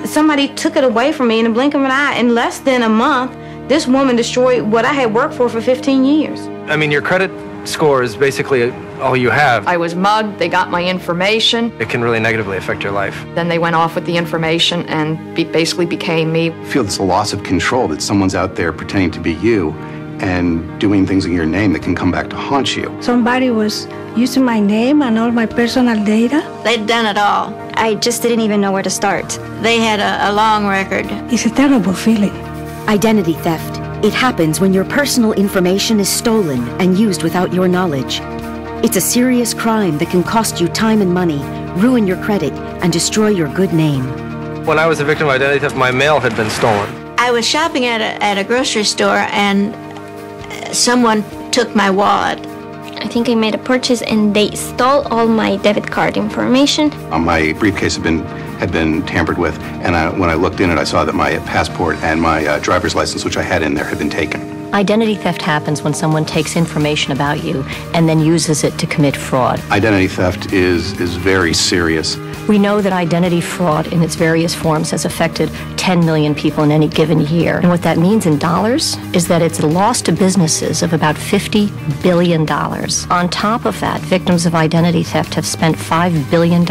somebody took it away from me in the blink of an eye. In less than a month, this woman destroyed what I had worked for 15 years. I mean, your credit score is basically all you have. I was mugged, they got my information. It can really negatively affect your life. Then they went off with the information and basically became me. I feel it's a loss of control that someone's out there pretending to be you and doing things in your name that can come back to haunt you. Somebody was using my name and all my personal data. They'd done it all. I just didn't even know where to start. They had a long record. It's a terrible feeling. Identity theft. It happens when your personal information is stolen and used without your knowledge. It's a serious crime that can cost you time and money, ruin your credit, and destroy your good name. When I was a victim of identity theft, my mail had been stolen. I was shopping at a grocery store and someone took my wallet. I think I made a purchase and they stole all my debit card information. My briefcase had been tampered with, and when I looked in it, I saw that my passport and my driver's license, which I had in there, had been taken. Identity theft happens when someone takes information about you and then uses it to commit fraud. Identity theft is very serious. We know that identity fraud in its various forms has affected 10 million people in any given year. And what that means in dollars is that it's a loss to businesses of about $50 billion. On top of that, victims of identity theft have spent $5 billion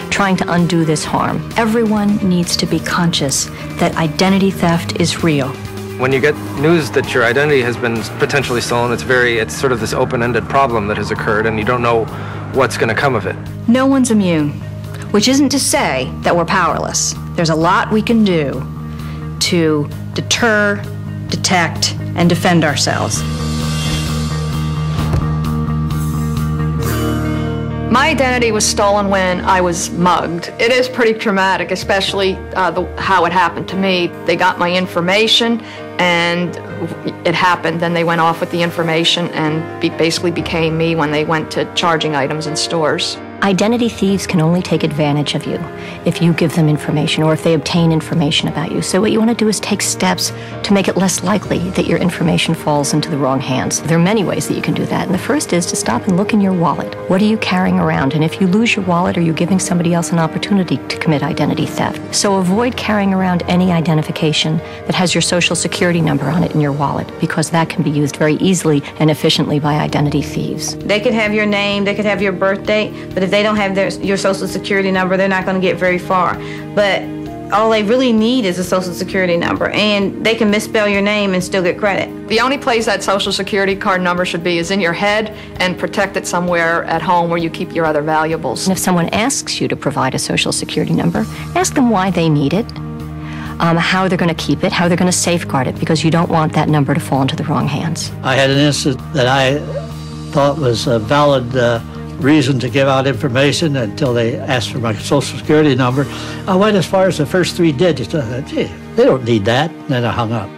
trying to undo this harm. Everyone needs to be conscious that identity theft is real. When you get news that your identity has been potentially stolen, it's sort of this open-ended problem that has occurred, and you don't know what's going to come of it. No one's immune, which isn't to say that we're powerless. There's a lot we can do to deter, detect, and defend ourselves. My identity was stolen when I was mugged. It is pretty traumatic, especially how it happened to me. They got my information and it happened. Then they went off with the information and basically became me when they went to charging items in stores. Identity thieves can only take advantage of you if you give them information or if they obtain information about you. So what you want to do is take steps to make it less likely that your information falls into the wrong hands. There are many ways that you can do that. And the first is to stop and look in your wallet. What are you carrying around? And if you lose your wallet, are you giving somebody else an opportunity to commit identity theft? So avoid carrying around any identification that has your social security number on it in your wallet, because that can be used very easily and efficiently by identity thieves. They could have your name, they could have your birth date, but if they don't have your social security number, they're not going to get very far. But all they really need is a social security number, and they can misspell your name and still get credit. The only place that social security card number should be is in your head and protected somewhere at home where you keep your other valuables. And if someone asks you to provide a social security number, ask them why they need it, how they're going to keep it, how they're going to safeguard it, because you don't want that number to fall into the wrong hands. I had an incident that I thought was a valid reason to give out information until they asked for my social security number. I went as far as the first 3 digits. I thought, gee, they don't need that. And then I hung up.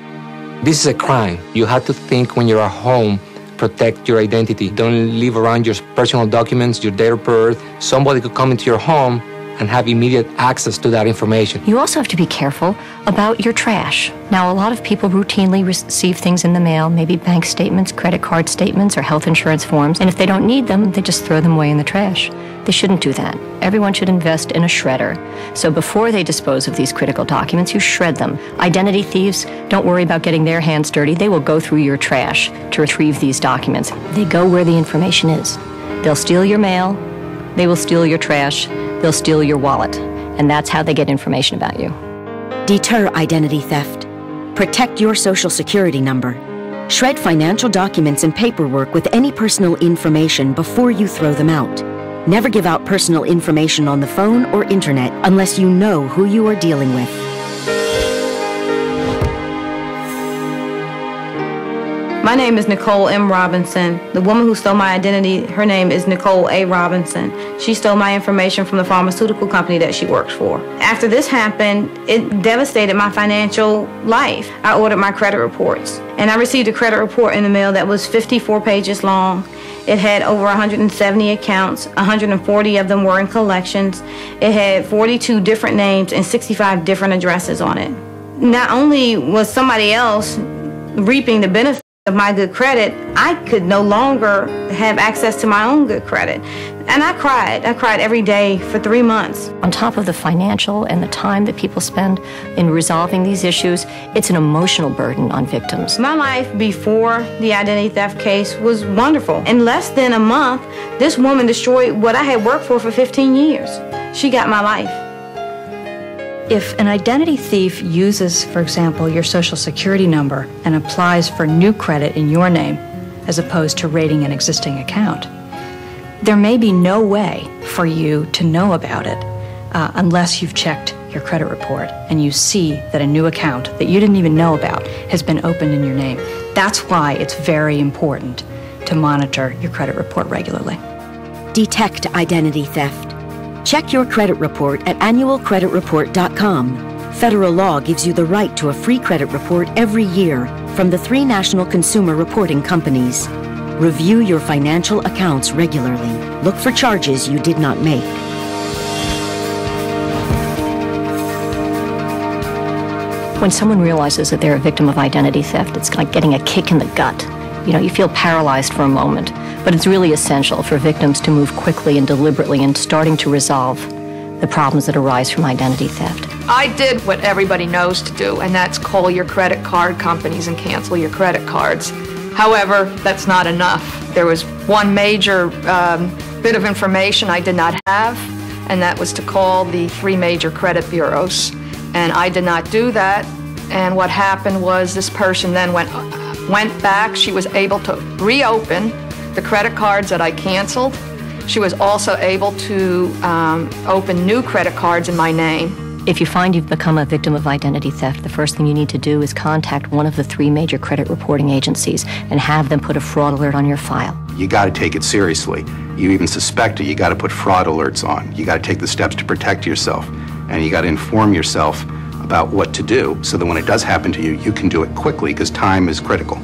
This is a crime. You have to think when you're at home, protect your identity. Don't leave around your personal documents, your date of birth. Somebody could come into your home and have immediate access to that information. You also have to be careful about your trash. Now, a lot of people routinely receive things in the mail, maybe bank statements, credit card statements, or health insurance forms, and if they don't need them, they just throw them away in the trash. They shouldn't do that. Everyone should invest in a shredder. So before they dispose of these critical documents, you shred them. Identity thieves, don't worry about getting their hands dirty. They will go through your trash to retrieve these documents. They go where the information is. They'll steal your mail, they will steal your trash, they'll steal your wallet, and that's how they get information about you. Deter identity theft. Protect your social security number. Shred financial documents and paperwork with any personal information before you throw them out. Never give out personal information on the phone or internet unless you know who you are dealing with. My name is Nicole M. Robinson. The woman who stole my identity, her name is Nicole A. Robinson. She stole my information from the pharmaceutical company that she works for. After this happened, it devastated my financial life. I ordered my credit reports, and I received a credit report in the mail that was 54 pages long. It had over 170 accounts, 140 of them were in collections. It had 42 different names and 65 different addresses on it. Not only was somebody else reaping the benefits of my good credit, I could no longer have access to my own good credit. And I cried. I cried every day for 3 months. On top of the financial and the time that people spend in resolving these issues, it's an emotional burden on victims. My life before the identity theft case was wonderful. In less than a month, this woman destroyed what I had worked for 15 years. She got my life. If an identity thief uses, for example, your Social Security number and applies for new credit in your name, as opposed to raiding an existing account, there may be no way for you to know about it unless you've checked your credit report and you see that a new account that you didn't even know about has been opened in your name. That's why it's very important to monitor your credit report regularly. Detect identity theft. Check your credit report at annualcreditreport.com. Federal law gives you the right to a free credit report every year from the 3 national consumer reporting companies. Review your financial accounts regularly. Look for charges you did not make. When someone realizes that they're a victim of identity theft, it's like getting a kick in the gut. You know, you feel paralyzed for a moment, but it's really essential for victims to move quickly and deliberately in starting to resolve the problems that arise from identity theft. I did what everybody knows to do, and that's call your credit card companies and cancel your credit cards. However, that's not enough. There was one major bit of information I did not have, and that was to call the 3 major credit bureaus. And I did not do that, and what happened was this person then went back. She was able to reopen the credit cards that I canceled. She was also able to open new credit cards in my name. If you find you've become a victim of identity theft, the first thing you need to do is contact one of the 3 major credit reporting agencies and have them put a fraud alert on your file. You got to take it seriously. You even suspect it, you got to put fraud alerts on. You got to take the steps to protect yourself, and you got to inform yourself about what to do so that when it does happen to you, you can do it quickly because time is critical.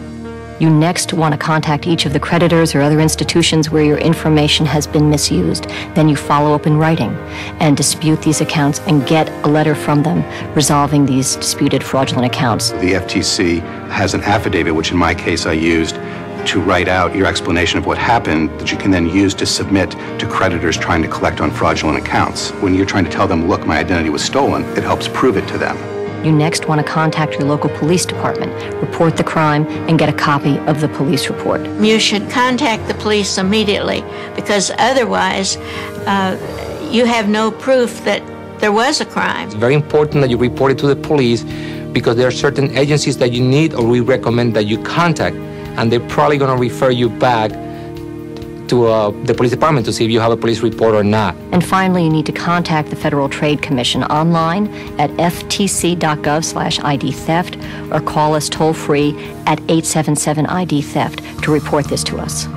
You next want to contact each of the creditors or other institutions where your information has been misused. Then you follow up in writing and dispute these accounts and get a letter from them resolving these disputed fraudulent accounts. The FTC has an affidavit, which in my case I used, to write out your explanation of what happened that you can then use to submit to creditors trying to collect on fraudulent accounts. When you're trying to tell them, look, my identity was stolen, it helps prove it to them. You next want to contact your local police department, report the crime, and get a copy of the police report. You should contact the police immediately because otherwise you have no proof that there was a crime. It's very important that you report it to the police because there are certain agencies that you need or we recommend that you contact, and they're probably going to refer you back to the police department to see if you have a police report or not. And finally, you need to contact the Federal Trade Commission online at ftc.gov/idtheft or call us toll-free at 877-ID-THEFT to report this to us.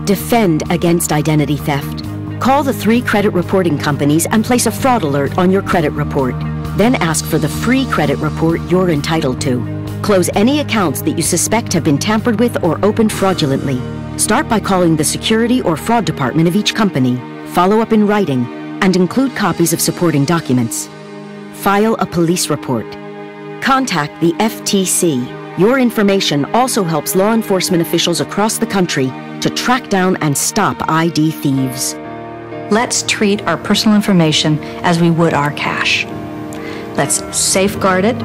Defend against identity theft. Call the 3 credit reporting companies and place a fraud alert on your credit report. Then ask for the free credit report you're entitled to. Close any accounts that you suspect have been tampered with or opened fraudulently. Start by calling the security or fraud department of each company. Follow up in writing and include copies of supporting documents. File a police report. Contact the FTC. Your information also helps law enforcement officials across the country to track down and stop ID thieves. Let's treat our personal information as we would our cash. Let's safeguard it,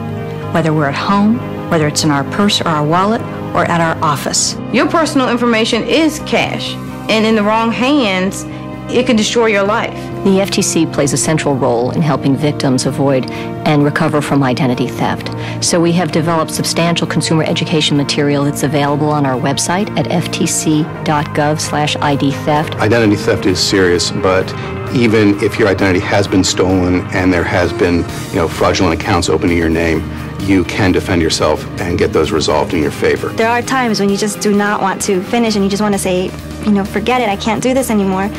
whether we're at home, whether it's in our purse or our wallet, or at our office. Your personal information is cash, and in the wrong hands, it can destroy your life. The FTC plays a central role in helping victims avoid and recover from identity theft. So we have developed substantial consumer education material that's available on our website at ftc.gov/idtheft. Identity theft is serious, but even if your identity has been stolen and there has been, fraudulent accounts open in your name, you can defend yourself and get those resolved in your favor. There are times when you just do not want to finish and you just want to say, forget it, I can't do this anymore.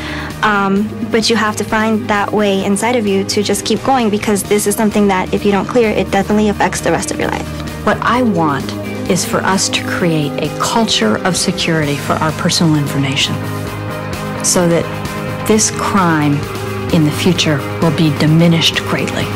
But you have to find that way inside of you to just keep going because this is something that if you don't clear, it definitely affects the rest of your life. What I want is for us to create a culture of security for our personal information so that this crime in the future will be diminished greatly.